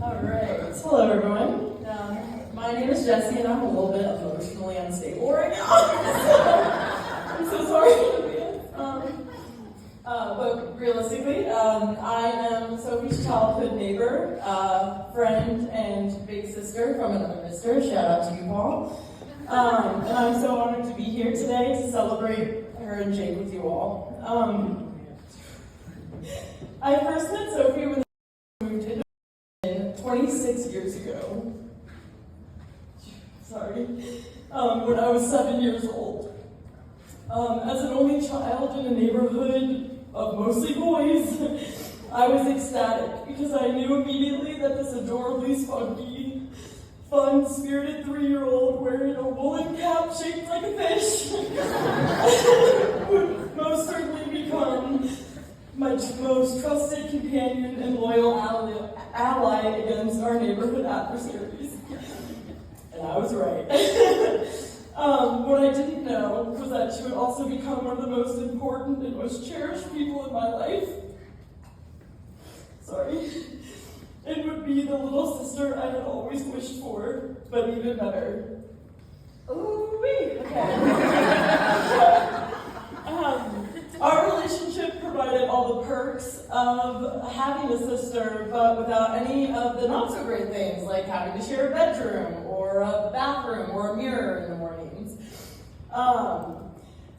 Alright, hello everyone. My name is Jessie and I'm a little bit emotionally unstable right now. I'm so sorry in advance. But realistically, I am Sophie's childhood neighbor, friend, and big sister from another mister. Shout out to you, Paul. And I'm so honored to be here today to celebrate her and Jake with you all. I first met Sophie when I moved into 26 years ago. Sorry. When I was 7 years old. As an only child in a neighborhood of mostly boys, I was ecstatic because I knew immediately that this adorably spunky, fun, spirited 3-year-old wearing a woolen cap shaped like a fish would most certainly become my most trusted companion and loyal ally against our neighborhood adversaries. And I was right. What I didn't know was that she would also become one of the most important and most cherished people in my life. Sorry. It would be the little sister I had always wished for, but even better. Ooh-wee! Okay. Our relationship provided all the perks of having a sister, but without any of the not so great things, like having to share a bedroom, or a bathroom, or a mirror in the mornings.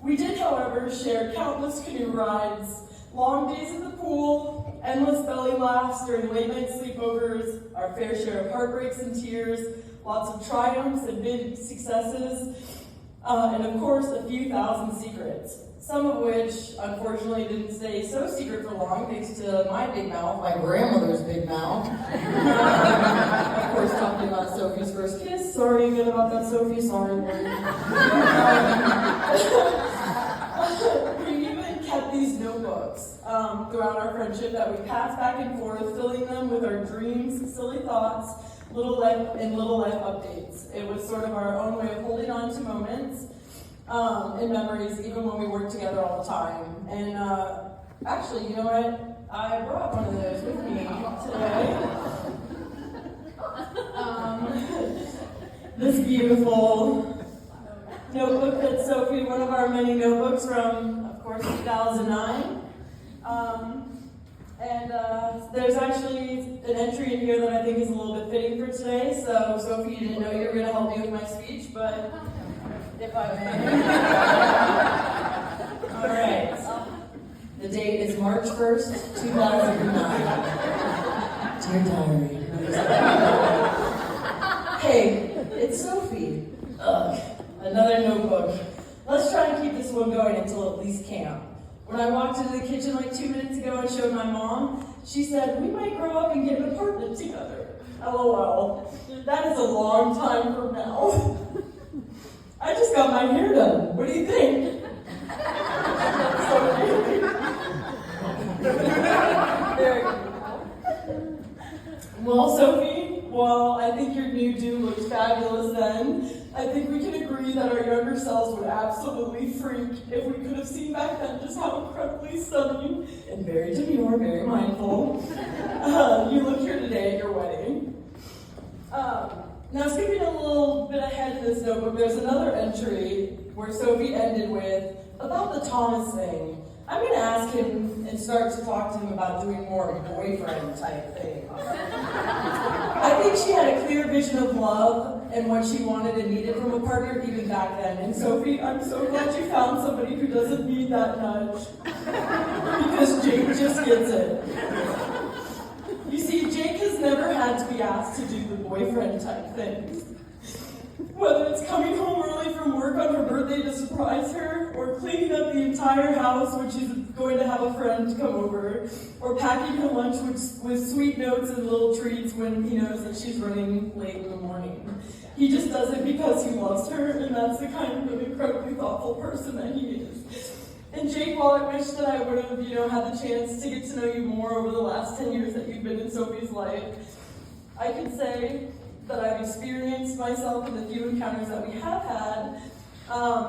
We did, however, share countless canoe rides, long days at the pool, endless belly laughs during late night sleepovers, our fair share of heartbreaks and tears, lots of triumphs and big successes, and of course a few thousand secrets. Some of which, unfortunately, didn't stay so secret for long, thanks to my big mouth, my grandmother's big mouth. Of course, talking about Sophie's first kiss. Sorry again about that, Sophie. Sorry. We even kept these notebooks throughout our friendship that we passed back and forth, filling them with our dreams, silly thoughts, little life updates. It was sort of our own way of holding on to moments. And memories, even when we worked together all the time. And actually, you know what? I brought one of those with me today. This beautiful notebook that Sophie, one of our many notebooks from, of course, 2009. There's actually an entry in here that I think is a little bit fitting for today. So, Sophie, you didn't know you were going to help me with my speech, but if I may. All right. The date is March 1st, 2009. Dear diary. Hey, it's Sophie. Another notebook. Let's try and keep this one going until at least camp. When I walked into the kitchen like 2 minutes ago and showed my mom, she said, we might grow up and get an apartment together. LOL. That is a long time from now. I just got my hair done. What do you think? Well, Sophie, while I think your new do looked fabulous then, I think we can agree that our younger selves would absolutely freak if we could have seen back then just how incredibly stunning and very demure, very mindful you look here today at your wedding. Now, skipping a little bit ahead in this notebook, there's another entry where Sophie ended with, about the Thomas thing. I'm going to ask him and start to talk to him about doing more boyfriend type things. I think she had a clear vision of love and what she wanted and needed from a partner even back then. And Sophie, I'm so glad you found somebody who doesn't need that nudge. Because Jake just gets it. You see, Jake has never had to be asked to do the boyfriend type things. Whether it's coming home early from work on her birthday to surprise her, or cleaning up the entire house when she's going to have a friend come over, or packing her lunch with sweet notes and little treats when he knows that she's running late in the morning. He just does it because he loves her, and that's the kind of incredibly thoughtful person that he is. And Jake, while I wish that I would have, had the chance to get to know you more over the last 10 years that you've been in Sophie's life, I can say that I've experienced myself in the few encounters that we have had,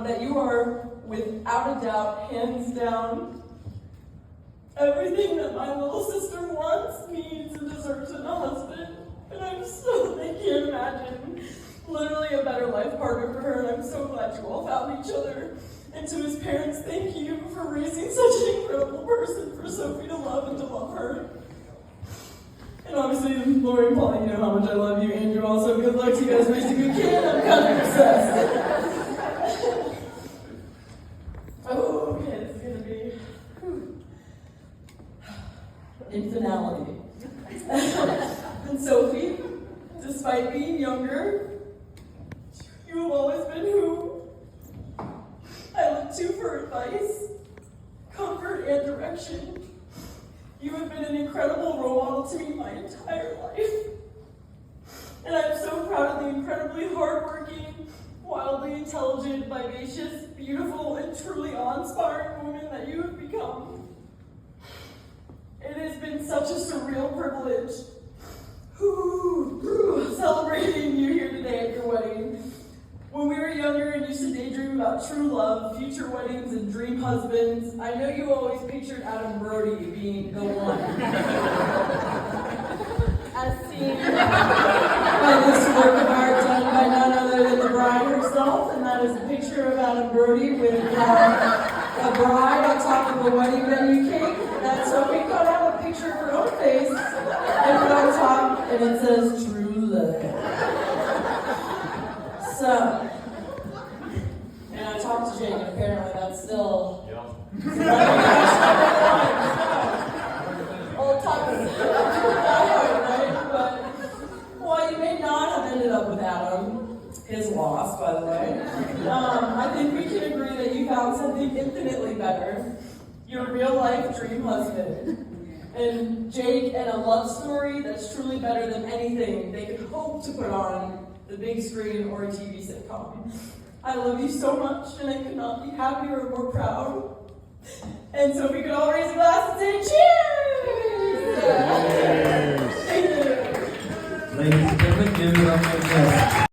that you are, without a doubt, hands down, everything that my little sister wants, needs, and deserves in a husband. And partner for her, and I'm so glad you all found each other. And to his parents, thank you for raising such an incredible person for Sophie to love and to love her. And obviously, Lori and Paul, you know how much I love you. Andrew, also, good luck to you guys raising a good kid. I'm kind of obsessed. Oh, okay, this is going to be infinality. And Sophie, despite being younger, you have always been who I look to for advice, comfort, and direction. You have been an incredible role model to me my entire life. And I'm so proud of the incredibly hardworking, wildly intelligent, vivacious, beautiful, and truly awe-inspiring woman that you have become. It has been such a surreal privilege celebrating you here today at your wedding. When we were younger and used to daydream about true love, future weddings, and dream husbands, I know you always pictured Adam Brody being the one. As seen by this work of art done by none other than the bride herself, and that is a picture of Adam Brody with a bride on top of the wedding venue cake. That's so we cut out a picture of her own face and put on top, and it says true love. So, and I talked to Jake, and apparently that's still. Old topic. Right? But while you may not have ended up with Adam, his loss, by the way, I think we can agree that you found something infinitely better. Your real-life dream husband. And Jake and a love story that's truly better than anything they could hope to put on the big screen or a TV sitcom. I love you so much, and I could not be happier or more proud. And so we could all raise a glass and say cheers!